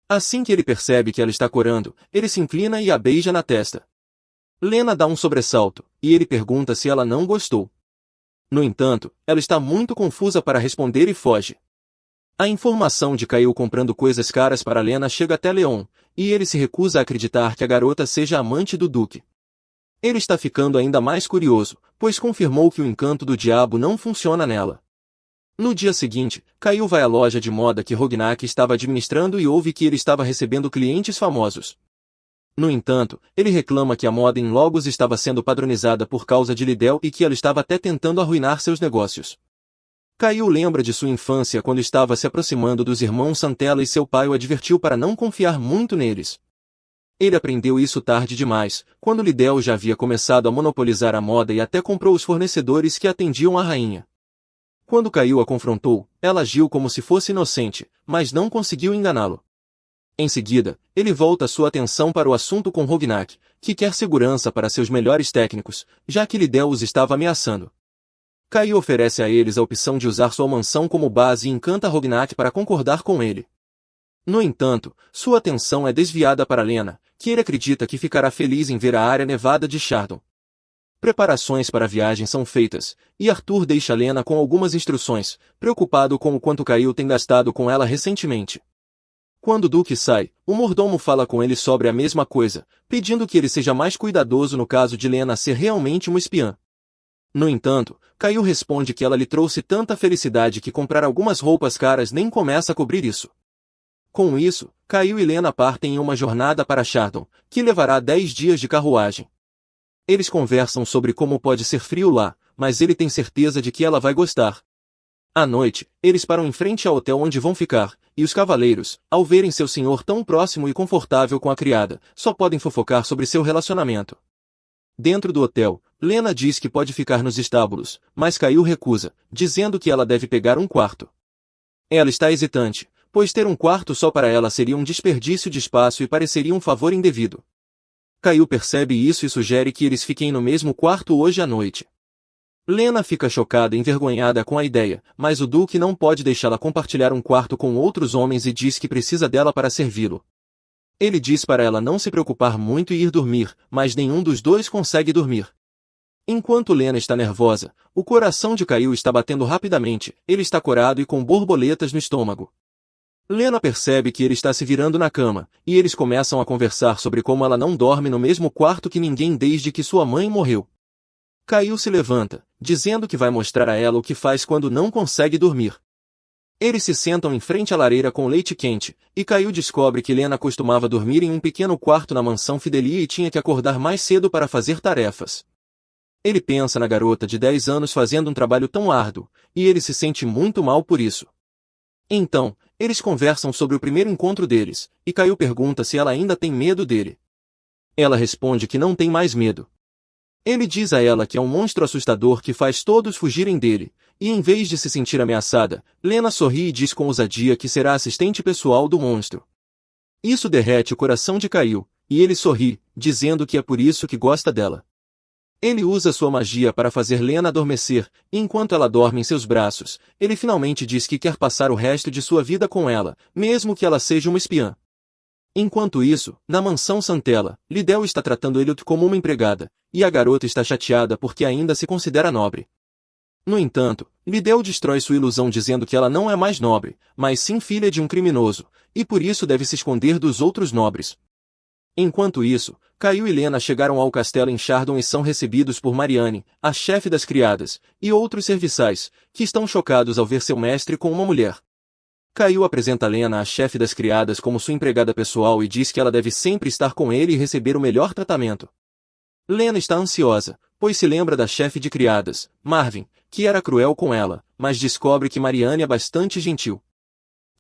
Assim que ele percebe que ela está corando, ele se inclina e a beija na testa. Lena dá um sobressalto, e ele pergunta se ela não gostou. No entanto, ela está muito confusa para responder e foge. A informação de Kyle comprando coisas caras para Lena chega até Leon, e ele se recusa a acreditar que a garota seja amante do Duque. Ele está ficando ainda mais curioso, pois confirmou que o encanto do diabo não funciona nela. No dia seguinte, Kyle vai à loja de moda que Rognak estava administrando e ouve que ele estava recebendo clientes famosos. No entanto, ele reclama que a moda em Logos estava sendo padronizada por causa de Lidel e que ela estava até tentando arruinar seus negócios. Kyle lembra de sua infância quando estava se aproximando dos irmãos Santella e seu pai o advertiu para não confiar muito neles. Ele aprendeu isso tarde demais, quando Lidel já havia começado a monopolizar a moda e até comprou os fornecedores que atendiam a rainha. Quando Kyle a confrontou, ela agiu como se fosse inocente, mas não conseguiu enganá-lo. Em seguida, ele volta sua atenção para o assunto com Rognak, que quer segurança para seus melhores técnicos, já que Lidel os estava ameaçando. Kyle oferece a eles a opção de usar sua mansão como base e encanta Rognak para concordar com ele. No entanto, sua atenção é desviada para Lena, que ele acredita que ficará feliz em ver a área nevada de Chardon. Preparações para a viagem são feitas, e Arthur deixa Lena com algumas instruções, preocupado com o quanto Kyle tem gastado com ela recentemente. Quando o Duque sai, o mordomo fala com ele sobre a mesma coisa, pedindo que ele seja mais cuidadoso no caso de Lena ser realmente uma espiã. No entanto, Kyle responde que ela lhe trouxe tanta felicidade que comprar algumas roupas caras nem começa a cobrir isso. Com isso, Kyle e Lena partem em uma jornada para Chardon, que levará 10 dias de carruagem. Eles conversam sobre como pode ser frio lá, mas ele tem certeza de que ela vai gostar. À noite, eles param em frente ao hotel onde vão ficar, e os cavaleiros, ao verem seu senhor tão próximo e confortável com a criada, só podem fofocar sobre seu relacionamento. Dentro do hotel, Lena diz que pode ficar nos estábulos, mas Kyle recusa, dizendo que ela deve pegar um quarto. Ela está hesitante, pois ter um quarto só para ela seria um desperdício de espaço e pareceria um favor indevido. Kyle percebe isso e sugere que eles fiquem no mesmo quarto hoje à noite. Lena fica chocada e envergonhada com a ideia, mas o Duque não pode deixá-la compartilhar um quarto com outros homens e diz que precisa dela para servi-lo. Ele diz para ela não se preocupar muito e ir dormir, mas nenhum dos dois consegue dormir. Enquanto Lena está nervosa, o coração de Kyle está batendo rapidamente, ele está corado e com borboletas no estômago. Lena percebe que ele está se virando na cama, e eles começam a conversar sobre como ela não dorme no mesmo quarto que ninguém desde que sua mãe morreu. Kyle se levanta, dizendo que vai mostrar a ela o que faz quando não consegue dormir. Eles se sentam em frente à lareira com leite quente, e Kyle descobre que Lena costumava dormir em um pequeno quarto na mansão Fidelia e tinha que acordar mais cedo para fazer tarefas. Ele pensa na garota de 10 anos fazendo um trabalho tão árduo, e ele se sente muito mal por isso. Então, eles conversam sobre o primeiro encontro deles, e Kyle pergunta se ela ainda tem medo dele. Ela responde que não tem mais medo. Ele diz a ela que é um monstro assustador que faz todos fugirem dele, e em vez de se sentir ameaçada, Lena sorri e diz com ousadia que será assistente pessoal do monstro. Isso derrete o coração de Kyle, e ele sorri, dizendo que é por isso que gosta dela. Ele usa sua magia para fazer Lena adormecer, e enquanto ela dorme em seus braços, ele finalmente diz que quer passar o resto de sua vida com ela, mesmo que ela seja uma espiã. Enquanto isso, na mansão Santella, Lidel está tratando Elliot como uma empregada, e a garota está chateada porque ainda se considera nobre. No entanto, Lidel destrói sua ilusão dizendo que ela não é mais nobre, mas sim filha de um criminoso, e por isso deve se esconder dos outros nobres. Enquanto isso, Kyle e Lena chegaram ao castelo em Chardon e são recebidos por Marianne, a chefe das criadas, e outros serviçais, que estão chocados ao ver seu mestre com uma mulher. Kyle apresenta Lena à chefe das criadas como sua empregada pessoal e diz que ela deve sempre estar com ele e receber o melhor tratamento. Lena está ansiosa, pois se lembra da chefe de criadas, Marvin, que era cruel com ela, mas descobre que Marianne é bastante gentil.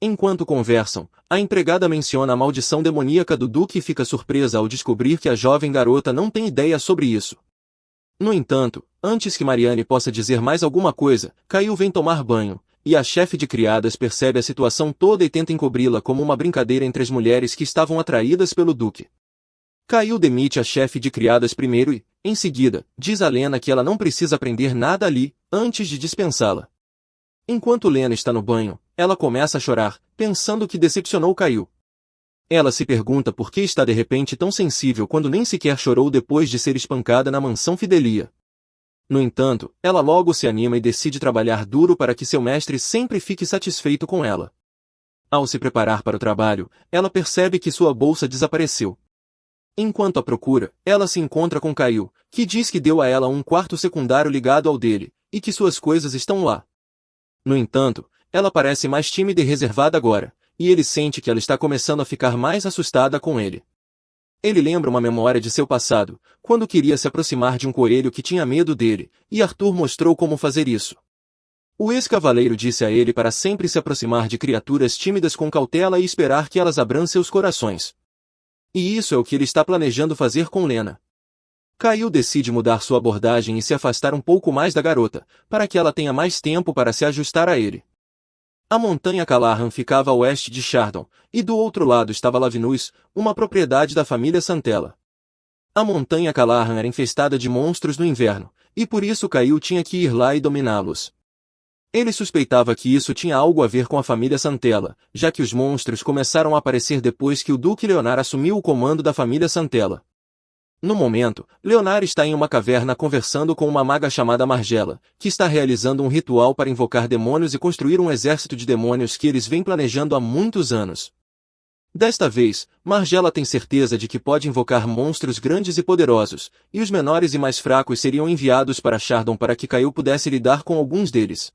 Enquanto conversam, a empregada menciona a maldição demoníaca do Duque e fica surpresa ao descobrir que a jovem garota não tem ideia sobre isso. No entanto, antes que Marianne possa dizer mais alguma coisa, Kyle vem tomar banho, e a chefe de criadas percebe a situação toda e tenta encobri-la como uma brincadeira entre as mulheres que estavam atraídas pelo Duque. Kyle demite a chefe de criadas primeiro e, em seguida, diz a Lena que ela não precisa aprender nada ali, antes de dispensá-la. Enquanto Lena está no banho, ela começa a chorar, pensando que decepcionou Kyle. Ela se pergunta por que está de repente tão sensível quando nem sequer chorou depois de ser espancada na mansão Fidelia. No entanto, ela logo se anima e decide trabalhar duro para que seu mestre sempre fique satisfeito com ela. Ao se preparar para o trabalho, ela percebe que sua bolsa desapareceu. Enquanto a procura, ela se encontra com Caio, que diz que deu a ela um quarto secundário ligado ao dele, e que suas coisas estão lá. No entanto, ela parece mais tímida e reservada agora, e ele sente que ela está começando a ficar mais assustada com ele. Ele lembra uma memória de seu passado, quando queria se aproximar de um coelho que tinha medo dele, e Arthur mostrou como fazer isso. O ex-cavaleiro disse a ele para sempre se aproximar de criaturas tímidas com cautela e esperar que elas abram seus corações. E isso é o que ele está planejando fazer com Lena. Caio decide mudar sua abordagem e se afastar um pouco mais da garota, para que ela tenha mais tempo para se ajustar a ele. A montanha Callahan ficava a oeste de Chardon, e do outro lado estava Lavinus, uma propriedade da família Santella. A montanha Callahan era infestada de monstros no inverno, e por isso Caio tinha que ir lá e dominá-los. Ele suspeitava que isso tinha algo a ver com a família Santella, já que os monstros começaram a aparecer depois que o Duque Leonard assumiu o comando da família Santella. No momento, Leonard está em uma caverna conversando com uma maga chamada Margella, que está realizando um ritual para invocar demônios e construir um exército de demônios que eles vêm planejando há muitos anos. Desta vez, Margella tem certeza de que pode invocar monstros grandes e poderosos, e os menores e mais fracos seriam enviados para Chardon para que Caio pudesse lidar com alguns deles.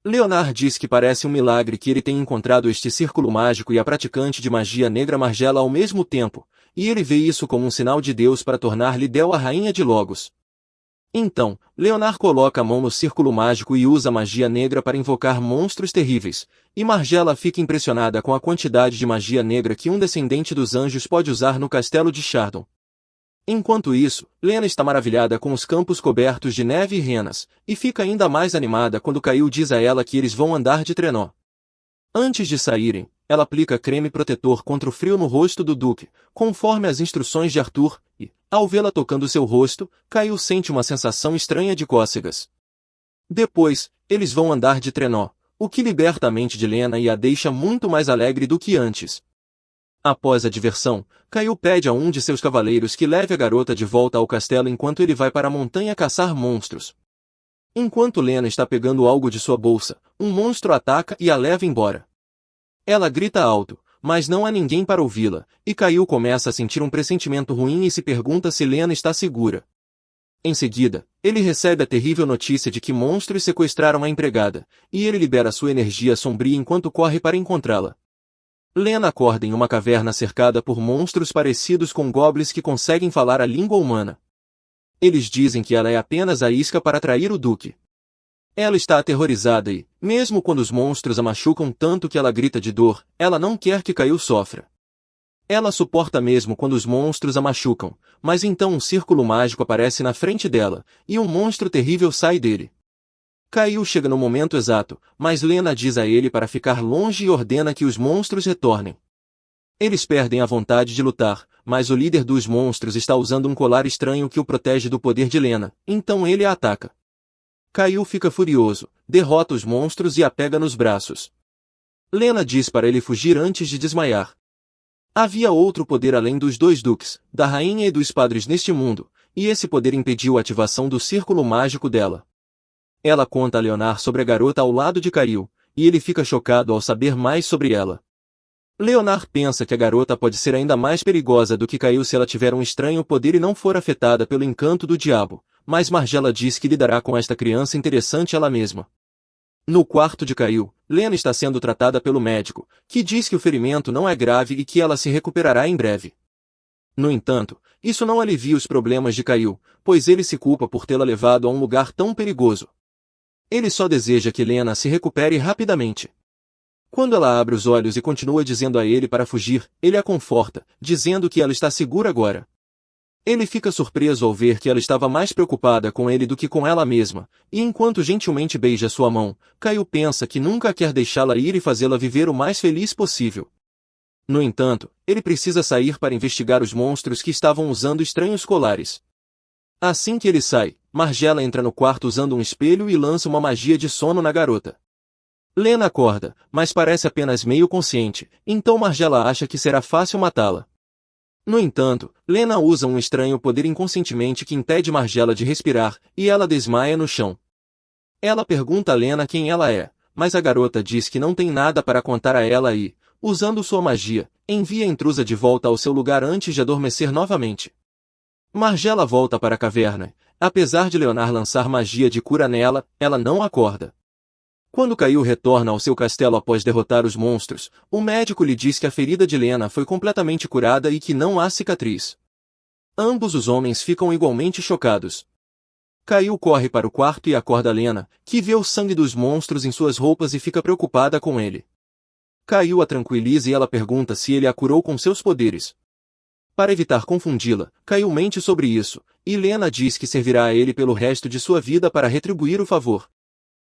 Leonard diz que parece um milagre que ele tenha encontrado este círculo mágico e a praticante de magia negra Margella ao mesmo tempo, e ele vê isso como um sinal de Deus para tornar Lidel a rainha de Logos. Então, Leonard coloca a mão no círculo mágico e usa a magia negra para invocar monstros terríveis, e Margella fica impressionada com a quantidade de magia negra que um descendente dos anjos pode usar no castelo de Chardon. Enquanto isso, Lena está maravilhada com os campos cobertos de neve e renas, e fica ainda mais animada quando Caio diz a ela que eles vão andar de trenó. Antes de saírem, ela aplica creme protetor contra o frio no rosto do Duque, conforme as instruções de Arthur, e, ao vê-la tocando seu rosto, Caio sente uma sensação estranha de cócegas. Depois, eles vão andar de trenó, o que liberta a mente de Lena e a deixa muito mais alegre do que antes. Após a diversão, Caio pede a um de seus cavaleiros que leve a garota de volta ao castelo enquanto ele vai para a montanha caçar monstros. Enquanto Lena está pegando algo de sua bolsa, um monstro ataca e a leva embora. Ela grita alto, mas não há ninguém para ouvi-la, e Caio começa a sentir um pressentimento ruim e se pergunta se Lena está segura. Em seguida, ele recebe a terrível notícia de que monstros sequestraram a empregada, e ele libera sua energia sombria enquanto corre para encontrá-la. Lena acorda em uma caverna cercada por monstros parecidos com goblins que conseguem falar a língua humana. Eles dizem que ela é apenas a isca para atrair o Duque. Ela está aterrorizada e, mesmo quando os monstros a machucam tanto que ela grita de dor, ela não quer que Caio sofra. Ela suporta mesmo quando os monstros a machucam, mas então um círculo mágico aparece na frente dela, e um monstro terrível sai dele. Caio chega no momento exato, mas Lena diz a ele para ficar longe e ordena que os monstros retornem. Eles perdem a vontade de lutar, mas o líder dos monstros está usando um colar estranho que o protege do poder de Lena, então ele a ataca. Caio fica furioso, derrota os monstros e a pega nos braços. Lena diz para ele fugir antes de desmaiar. Havia outro poder além dos dois duques, da rainha e dos padres neste mundo, e esse poder impediu a ativação do círculo mágico dela. Ela conta a Leonard sobre a garota ao lado de Caio, e ele fica chocado ao saber mais sobre ela. Leonard pensa que a garota pode ser ainda mais perigosa do que Caio se ela tiver um estranho poder e não for afetada pelo encanto do diabo, mas Margella diz que lidará com esta criança interessante ela mesma. No quarto de Caio, Lena está sendo tratada pelo médico, que diz que o ferimento não é grave e que ela se recuperará em breve. No entanto, isso não alivia os problemas de Caio, pois ele se culpa por tê-la levado a um lugar tão perigoso. Ele só deseja que Lena se recupere rapidamente. Quando ela abre os olhos e continua dizendo a ele para fugir, ele a conforta, dizendo que ela está segura agora. Ele fica surpreso ao ver que ela estava mais preocupada com ele do que com ela mesma, e enquanto gentilmente beija sua mão, Caio pensa que nunca quer deixá-la ir e fazê-la viver o mais feliz possível. No entanto, ele precisa sair para investigar os monstros que estavam usando estranhos colares. Assim que ele sai, Margella entra no quarto usando um espelho e lança uma magia de sono na garota. Lena acorda, mas parece apenas meio consciente, então Margella acha que será fácil matá-la. No entanto, Lena usa um estranho poder inconscientemente que impede Margella de respirar, e ela desmaia no chão. Ela pergunta a Lena quem ela é, mas a garota diz que não tem nada para contar a ela e, usando sua magia, envia a intrusa de volta ao seu lugar antes de adormecer novamente. Margella volta para a caverna. Apesar de Leonard lançar magia de cura nela, ela não acorda. Quando Caio retorna ao seu castelo após derrotar os monstros, o médico lhe diz que a ferida de Lena foi completamente curada e que não há cicatriz. Ambos os homens ficam igualmente chocados. Caio corre para o quarto e acorda Lena, que vê o sangue dos monstros em suas roupas e fica preocupada com ele. Caio a tranquiliza e ela pergunta se ele a curou com seus poderes. Para evitar confundi-la, Caio mente sobre isso, e Lena diz que servirá a ele pelo resto de sua vida para retribuir o favor.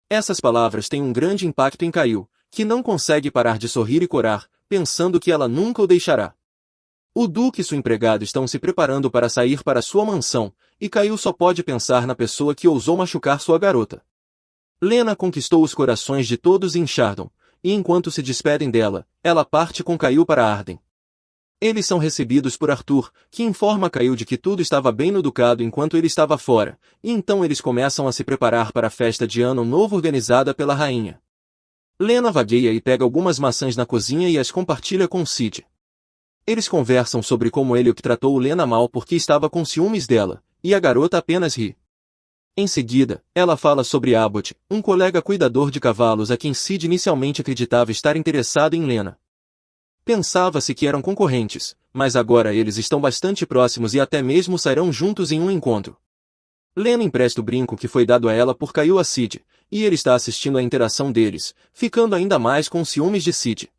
Essas palavras têm um grande impacto em Caio, que não consegue parar de sorrir e corar, pensando que ela nunca o deixará. O Duque e sua empregada estão se preparando para sair para sua mansão, e Caio só pode pensar na pessoa que ousou machucar sua garota. Lena conquistou os corações de todos em Chardon, e enquanto se despedem dela, ela parte com Caio para Arden. Eles são recebidos por Arthur, que informa Caio de que tudo estava bem no ducado enquanto ele estava fora, e então eles começam a se preparar para a festa de Ano Novo organizada pela rainha. Lena vagueia e pega algumas maçãs na cozinha e as compartilha com Sid. Eles conversam sobre como ele tratou Lena mal porque estava com ciúmes dela, e a garota apenas ri. Em seguida, ela fala sobre Abbott, um colega cuidador de cavalos a quem Sid inicialmente acreditava estar interessado em Lena. Pensava-se que eram concorrentes, mas agora eles estão bastante próximos e até mesmo sairão juntos em um encontro. Lena empresta o brinco que foi dado a ela por Caio a Sid, e ele está assistindo à interação deles, ficando ainda mais com ciúmes de Sid.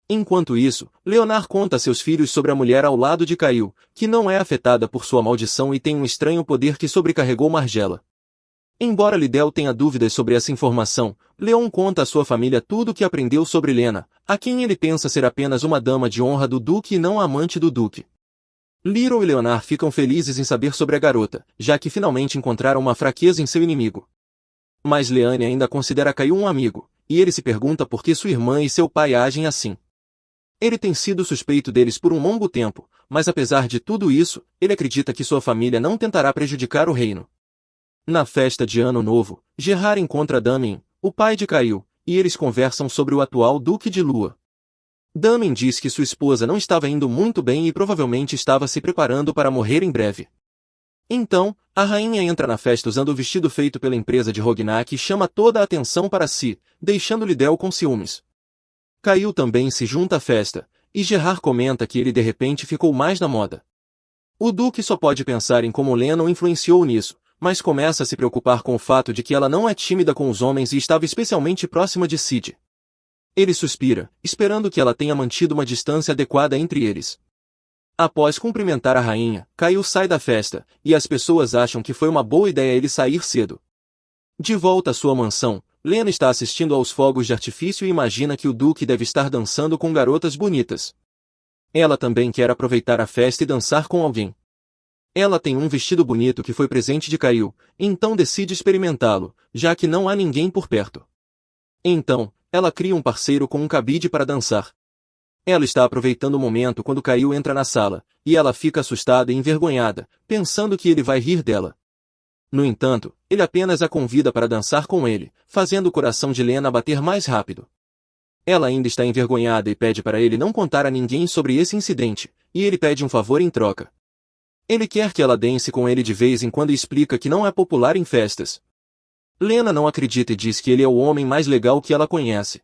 Enquanto isso, Leonard conta a seus filhos sobre a mulher ao lado de Caio, que não é afetada por sua maldição e tem um estranho poder que sobrecarregou Margella. Embora Lidel tenha dúvidas sobre essa informação, Leon conta à sua família tudo o que aprendeu sobre Lena, a quem ele pensa ser apenas uma dama de honra do Duque e não a amante do Duque. Little e Leonard ficam felizes em saber sobre a garota, já que finalmente encontraram uma fraqueza em seu inimigo. Mas Leanne ainda considera Caio um amigo, e ele se pergunta por que sua irmã e seu pai agem assim. Ele tem sido suspeito deles por um longo tempo, mas apesar de tudo isso, ele acredita que sua família não tentará prejudicar o reino. Na festa de Ano Novo, Gerard encontra Damien, o pai de Caio, e eles conversam sobre o atual Duque de Lua. Damien diz que sua esposa não estava indo muito bem e provavelmente estava se preparando para morrer em breve. Então, a rainha entra na festa usando o vestido feito pela empresa de Rognac e chama toda a atenção para si, deixando Lidel com ciúmes. Caio também se junta à festa, e Gerard comenta que ele de repente ficou mais na moda. O Duque só pode pensar em como Lena o influenciou nisso, mas começa a se preocupar com o fato de que ela não é tímida com os homens e estava especialmente próxima de Sid. Ele suspira, esperando que ela tenha mantido uma distância adequada entre eles. Após cumprimentar a rainha, Caio sai da festa, e as pessoas acham que foi uma boa ideia ele sair cedo. De volta à sua mansão, Lena está assistindo aos fogos de artifício e imagina que o Duque deve estar dançando com garotas bonitas. Ela também quer aproveitar a festa e dançar com alguém. Ela tem um vestido bonito que foi presente de Caio, então decide experimentá-lo, já que não há ninguém por perto. Então, ela cria um parceiro com um cabide para dançar. Ela está aproveitando o momento quando Caio entra na sala, e ela fica assustada e envergonhada, pensando que ele vai rir dela. No entanto, ele apenas a convida para dançar com ele, fazendo o coração de Lena bater mais rápido. Ela ainda está envergonhada e pede para ele não contar a ninguém sobre esse incidente, e ele pede um favor em troca. Ele quer que ela dance com ele de vez em quando e explica que não é popular em festas. Lena não acredita e diz que ele é o homem mais legal que ela conhece.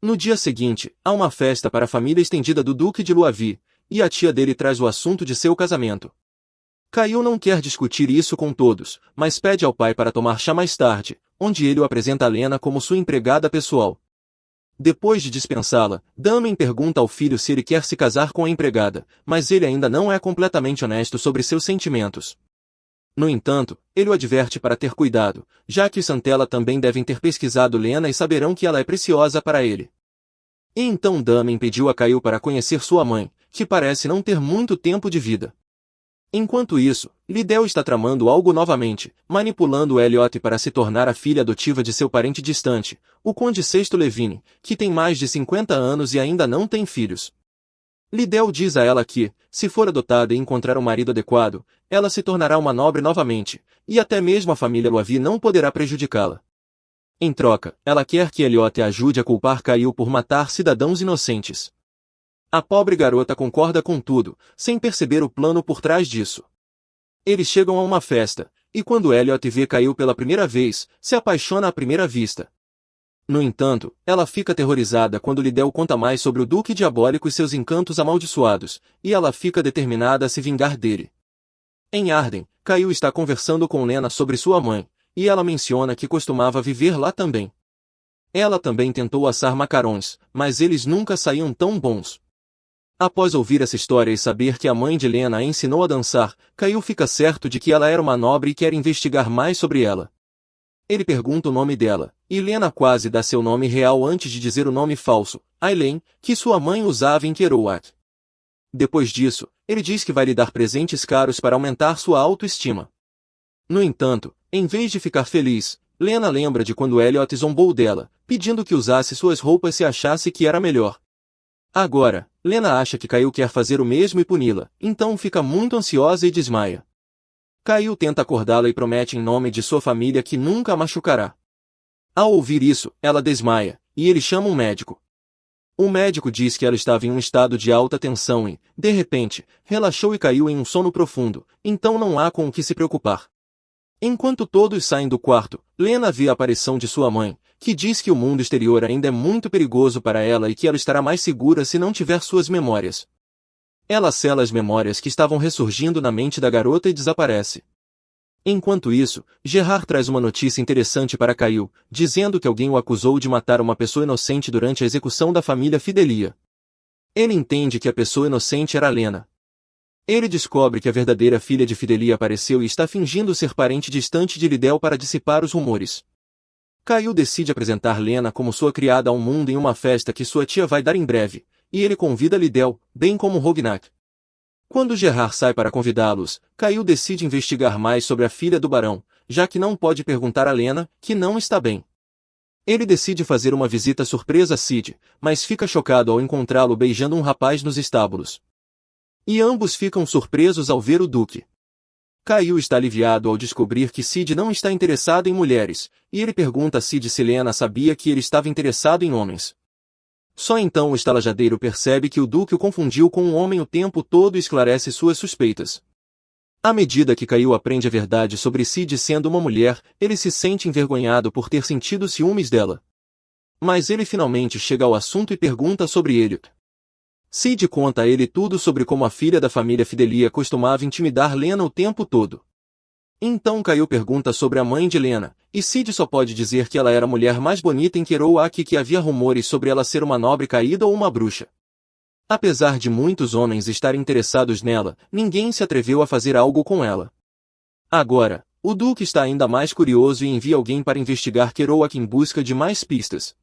No dia seguinte, há uma festa para a família estendida do Duque de Luavi, e a tia dele traz o assunto de seu casamento. Caio não quer discutir isso com todos, mas pede ao pai para tomar chá mais tarde, onde ele o apresenta a Lena como sua empregada pessoal. Depois de dispensá-la, Damien pergunta ao filho se ele quer se casar com a empregada, mas ele ainda não é completamente honesto sobre seus sentimentos. No entanto, ele o adverte para ter cuidado, já que os Santella também devem ter pesquisado Lena e saberão que ela é preciosa para ele. E então Damien pediu a Caio para conhecer sua mãe, que parece não ter muito tempo de vida. Enquanto isso, Liddell está tramando algo novamente, manipulando Elliot para se tornar a filha adotiva de seu parente distante, o Conde Sexto Levine, que tem mais de 50 anos e ainda não tem filhos. Liddell diz a ela que, se for adotada e encontrar um marido adequado, ela se tornará uma nobre novamente, e até mesmo a família Loavi não poderá prejudicá-la. Em troca, ela quer que Elliot a ajude a culpar Kyle por matar cidadãos inocentes. A pobre garota concorda com tudo, sem perceber o plano por trás disso. Eles chegam a uma festa, e quando Elliot vê Kyle pela primeira vez, se apaixona à primeira vista. No entanto, ela fica aterrorizada quando Liddell conta mais sobre o Duque Diabólico e seus encantos amaldiçoados, e ela fica determinada a se vingar dele. Em Arden, Kyle está conversando com Lena sobre sua mãe, e ela menciona que costumava viver lá também. Ela também tentou assar macarrões, mas eles nunca saíam tão bons. Após ouvir essa história e saber que a mãe de Lena a ensinou a dançar, Kyle fica certo de que ela era uma nobre e quer investigar mais sobre ela. Ele pergunta o nome dela, e Lena quase dá seu nome real antes de dizer o nome falso, Aileen, que sua mãe usava em Kerouac. Depois disso, ele diz que vai lhe dar presentes caros para aumentar sua autoestima. No entanto, em vez de ficar feliz, Lena lembra de quando Elliot zombou dela, pedindo que usasse suas roupas se achasse que era melhor. Agora, Lena acha que Kyle quer fazer o mesmo e puni-la, então fica muito ansiosa e desmaia. Kyle tenta acordá-la e promete em nome de sua família que nunca a machucará. Ao ouvir isso, ela desmaia, e ele chama um médico. O médico diz que ela estava em um estado de alta tensão e, de repente, relaxou e caiu em um sono profundo, então não há com o que se preocupar. Enquanto todos saem do quarto, Lena vê a aparição de sua mãe, que diz que o mundo exterior ainda é muito perigoso para ela e que ela estará mais segura se não tiver suas memórias. Ela sela as memórias que estavam ressurgindo na mente da garota e desaparece. Enquanto isso, Gerard traz uma notícia interessante para Kyle, dizendo que alguém o acusou de matar uma pessoa inocente durante a execução da família Fidelia. Ele entende que a pessoa inocente era Lena. Ele descobre que a verdadeira filha de Fidelia apareceu e está fingindo ser parente distante de Liddell para dissipar os rumores. Kyle decide apresentar Lena como sua criada ao mundo em uma festa que sua tia vai dar em breve, e ele convida Liddell, bem como Rognak. Quando Gerard sai para convidá-los, Kyle decide investigar mais sobre a filha do barão, já que não pode perguntar a Lena, que não está bem. Ele decide fazer uma visita surpresa a Sid, mas fica chocado ao encontrá-lo beijando um rapaz nos estábulos. E ambos ficam surpresos ao ver o Duque. Kyle está aliviado ao descobrir que Sid não está interessado em mulheres, e ele pergunta a Sid se Lena sabia que ele estava interessado em homens. Só então o estalajadeiro percebe que o Duque o confundiu com um homem o tempo todo e esclarece suas suspeitas. À medida que Kyle aprende a verdade sobre Sid sendo uma mulher, ele se sente envergonhado por ter sentido ciúmes dela. Mas ele finalmente chega ao assunto e pergunta sobre Elliot. Sid conta a ele tudo sobre como a filha da família Fidelia costumava intimidar Lena o tempo todo. Então Kyle pergunta sobre a mãe de Lena, e Sid só pode dizer que ela era a mulher mais bonita em Kerouac e que havia rumores sobre ela ser uma nobre caída ou uma bruxa. Apesar de muitos homens estarem interessados nela, ninguém se atreveu a fazer algo com ela. Agora, o Duque está ainda mais curioso e envia alguém para investigar Kerouac em busca de mais pistas.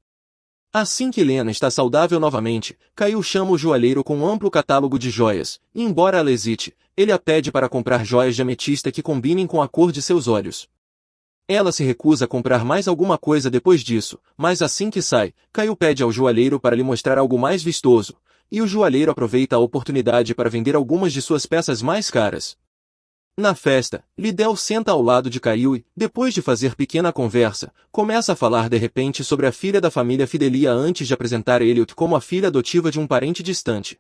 Assim que Lena está saudável novamente, Kyle chama o joalheiro com um amplo catálogo de joias, e embora ela hesite, ele a pede para comprar joias de ametista que combinem com a cor de seus olhos. Ela se recusa a comprar mais alguma coisa depois disso, mas assim que sai, Kyle pede ao joalheiro para lhe mostrar algo mais vistoso, e o joalheiro aproveita a oportunidade para vender algumas de suas peças mais caras. Na festa, Liddell senta ao lado de Kyle e, depois de fazer pequena conversa, começa a falar de repente sobre a filha da família Fidelia antes de apresentar Elliot como a filha adotiva de um parente distante.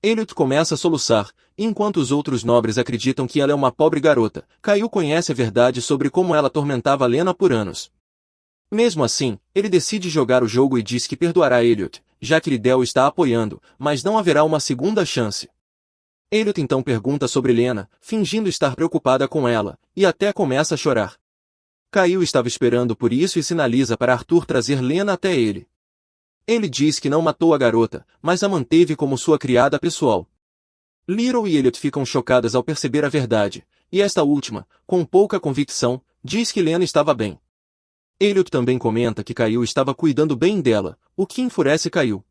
Elliot começa a soluçar, enquanto os outros nobres acreditam que ela é uma pobre garota. Kyle conhece a verdade sobre como ela atormentava Lena por anos. Mesmo assim, ele decide jogar o jogo e diz que perdoará Elliot, já que Liddell está apoiando, mas não haverá uma segunda chance. Elliot então pergunta sobre Lena, fingindo estar preocupada com ela, e até começa a chorar. Kyle estava esperando por isso e sinaliza para Arthur trazer Lena até ele. Ele diz que não matou a garota, mas a manteve como sua criada pessoal. Little e Elliot ficam chocadas ao perceber a verdade, e esta última, com pouca convicção, diz que Lena estava bem. Elliot também comenta que Kyle estava cuidando bem dela, o que enfurece Kyle.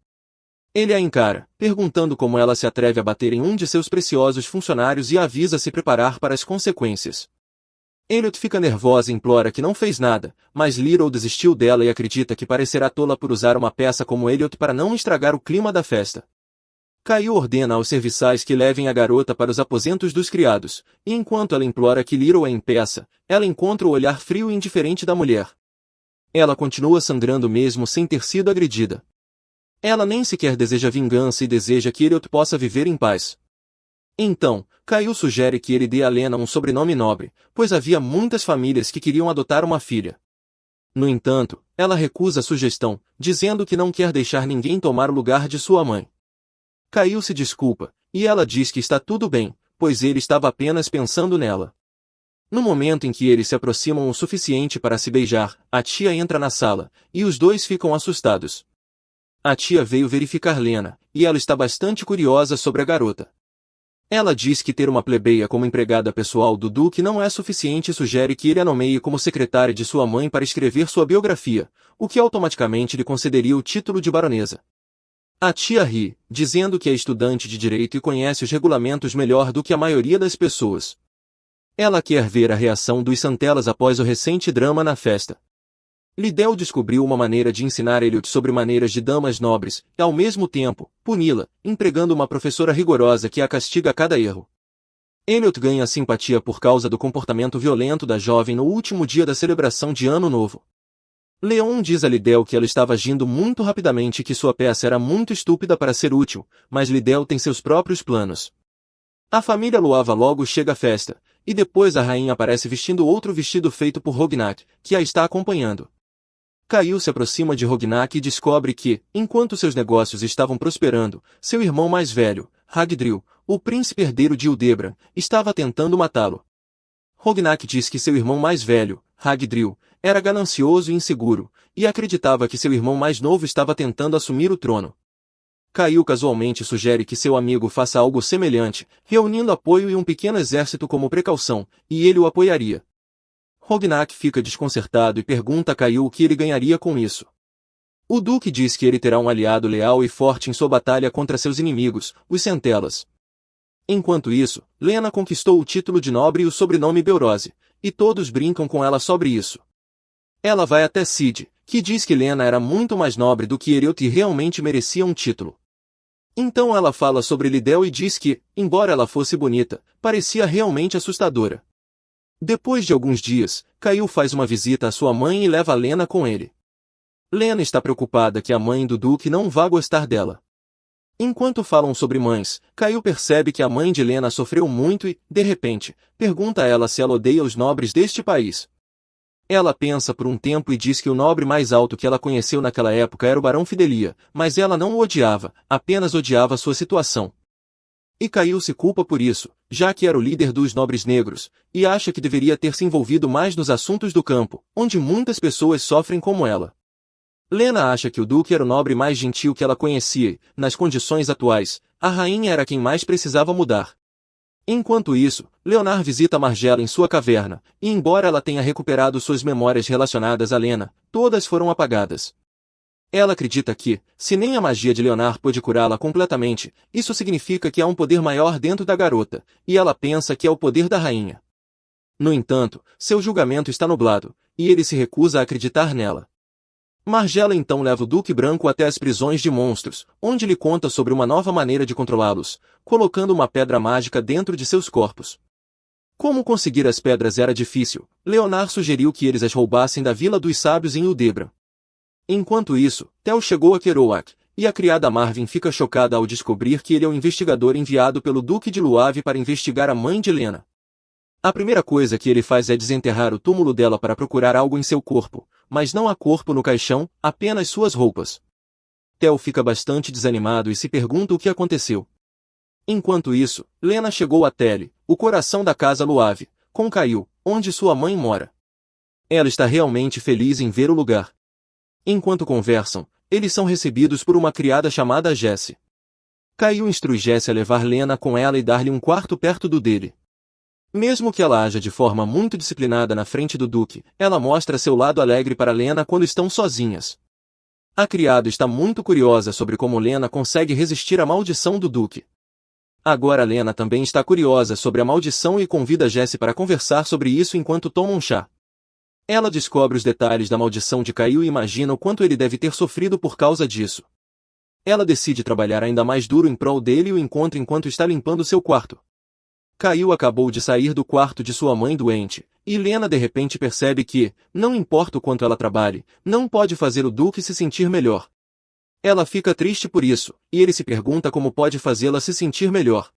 Ele a encara, perguntando como ela se atreve a bater em um de seus preciosos funcionários e a avisa a se preparar para as consequências. Elliot fica nervosa e implora que não fez nada, mas Little desistiu dela e acredita que parecerá tola por usar uma peça como Elliot para não estragar o clima da festa. Caio ordena aos serviçais que levem a garota para os aposentos dos criados, e enquanto ela implora que Little a impeça, ela encontra o olhar frio e indiferente da mulher. Ela continua sangrando mesmo sem ter sido agredida. Ela nem sequer deseja vingança e deseja que Elliot possa viver em paz. Então, Caio sugere que ele dê a Lena um sobrenome nobre, pois havia muitas famílias que queriam adotar uma filha. No entanto, ela recusa a sugestão, dizendo que não quer deixar ninguém tomar o lugar de sua mãe. Caio se desculpa, e ela diz que está tudo bem, pois ele estava apenas pensando nela. No momento em que eles se aproximam o suficiente para se beijar, a tia entra na sala, e os dois ficam assustados. A tia veio verificar Lena, e ela está bastante curiosa sobre a garota. Ela diz que ter uma plebeia como empregada pessoal do Duque não é suficiente e sugere que ele a nomeie como secretária de sua mãe para escrever sua biografia, o que automaticamente lhe concederia o título de baronesa. A tia ri, dizendo que é estudante de direito e conhece os regulamentos melhor do que a maioria das pessoas. Ela quer ver a reação dos Santellas após o recente drama na festa. Liddell descobriu uma maneira de ensinar Elliot sobre maneiras de damas nobres, e ao mesmo tempo, puni-la, empregando uma professora rigorosa que a castiga a cada erro. Elliot ganha simpatia por causa do comportamento violento da jovem no último dia da celebração de Ano Novo. Leon diz a Liddell que ela estava agindo muito rapidamente e que sua peça era muito estúpida para ser útil, mas Liddell tem seus próprios planos. A família Luava logo chega à festa, e depois a rainha aparece vestindo outro vestido feito por Rognak, que a está acompanhando. Caio se aproxima de Rognak e descobre que, enquanto seus negócios estavam prosperando, seu irmão mais velho, Hagdril, o príncipe herdeiro de Udebran, estava tentando matá-lo. Rognak diz que seu irmão mais velho, Hagdril, era ganancioso e inseguro, e acreditava que seu irmão mais novo estava tentando assumir o trono. Caio casualmente sugere que seu amigo faça algo semelhante, reunindo apoio e um pequeno exército como precaução, e ele o apoiaria. Rognak fica desconcertado e pergunta a Caio o que ele ganharia com isso. O Duque diz que ele terá um aliado leal e forte em sua batalha contra seus inimigos, os Santellas. Enquanto isso, Lena conquistou o título de nobre e o sobrenome Beorose, e todos brincam com ela sobre isso. Ela vai até Sid, que diz que Lena era muito mais nobre do que Elliot e realmente merecia um título. Então ela fala sobre Liddell e diz que, embora ela fosse bonita, parecia realmente assustadora. Depois de alguns dias, Caio faz uma visita à sua mãe e leva Lena com ele. Lena está preocupada que a mãe do Duque não vá gostar dela. Enquanto falam sobre mães, Caio percebe que a mãe de Lena sofreu muito e, de repente, pergunta a ela se ela odeia os nobres deste país. Ela pensa por um tempo e diz que o nobre mais alto que ela conheceu naquela época era o Barão Fidelia, mas ela não o odiava, apenas odiava sua situação. E Caio se culpa por isso, já que era o líder dos nobres negros, e acha que deveria ter se envolvido mais nos assuntos do campo, onde muitas pessoas sofrem como ela. Lena acha que o Duque era o nobre mais gentil que ela conhecia e, nas condições atuais, a rainha era quem mais precisava mudar. Enquanto isso, Leonard visita Margella em sua caverna, e embora ela tenha recuperado suas memórias relacionadas a Lena, todas foram apagadas. Ela acredita que, se nem a magia de Leonard pôde curá-la completamente, isso significa que há um poder maior dentro da garota, e ela pensa que é o poder da rainha. No entanto, seu julgamento está nublado, e ele se recusa a acreditar nela. Margella então leva o Duque Branco até as prisões de monstros, onde lhe conta sobre uma nova maneira de controlá-los, colocando uma pedra mágica dentro de seus corpos. Como conseguir as pedras era difícil, Leonard sugeriu que eles as roubassem da Vila dos Sábios em Udebran. Enquanto isso, Tel chegou a Kerouac, e a criada Marvin fica chocada ao descobrir que ele é o investigador enviado pelo Duque de Luave para investigar a mãe de Lena. A primeira coisa que ele faz é desenterrar o túmulo dela para procurar algo em seu corpo, mas não há corpo no caixão, apenas suas roupas. Tel fica bastante desanimado e se pergunta o que aconteceu. Enquanto isso, Lena chegou a Tele, o coração da casa Luave, com Caio, onde sua mãe mora. Ela está realmente feliz em ver o lugar. Enquanto conversam, eles são recebidos por uma criada chamada Jessie. Caio instrui Jessie a levar Lena com ela e dar-lhe um quarto perto do dele. Mesmo que ela haja de forma muito disciplinada na frente do Duque, ela mostra seu lado alegre para Lena quando estão sozinhas. A criada está muito curiosa sobre como Lena consegue resistir à maldição do Duque. Agora Lena também está curiosa sobre a maldição e convida Jesse para conversar sobre isso enquanto tomam um chá. Ela descobre os detalhes da maldição de Caio e imagina o quanto ele deve ter sofrido por causa disso. Ela decide trabalhar ainda mais duro em prol dele e o encontra enquanto está limpando seu quarto. Caio acabou de sair do quarto de sua mãe doente, e Lena de repente percebe que, não importa o quanto ela trabalhe, não pode fazer o Duque se sentir melhor. Ela fica triste por isso, e ele se pergunta como pode fazê-la se sentir melhor.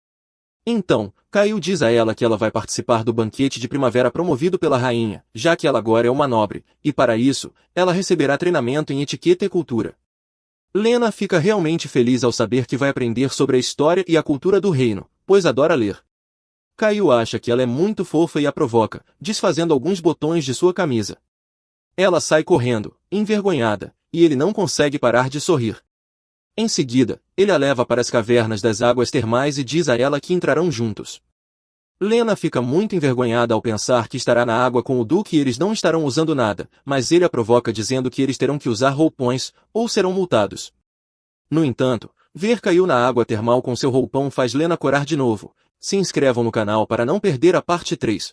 Então, Caio diz a ela que ela vai participar do banquete de primavera promovido pela rainha, já que ela agora é uma nobre, e para isso, ela receberá treinamento em etiqueta e cultura. Lena fica realmente feliz ao saber que vai aprender sobre a história e a cultura do reino, pois adora ler. Caio acha que ela é muito fofa e a provoca, desfazendo alguns botões de sua camisa. Ela sai correndo, envergonhada, e ele não consegue parar de sorrir. Em seguida, ele a leva para as cavernas das águas termais e diz a ela que entrarão juntos. Lena fica muito envergonhada ao pensar que estará na água com o Duque e eles não estarão usando nada, mas ele a provoca dizendo que eles terão que usar roupões, ou serão multados. No entanto, ver Caio na água termal com seu roupão faz Lena corar de novo. Se inscrevam no canal para não perder a parte 3.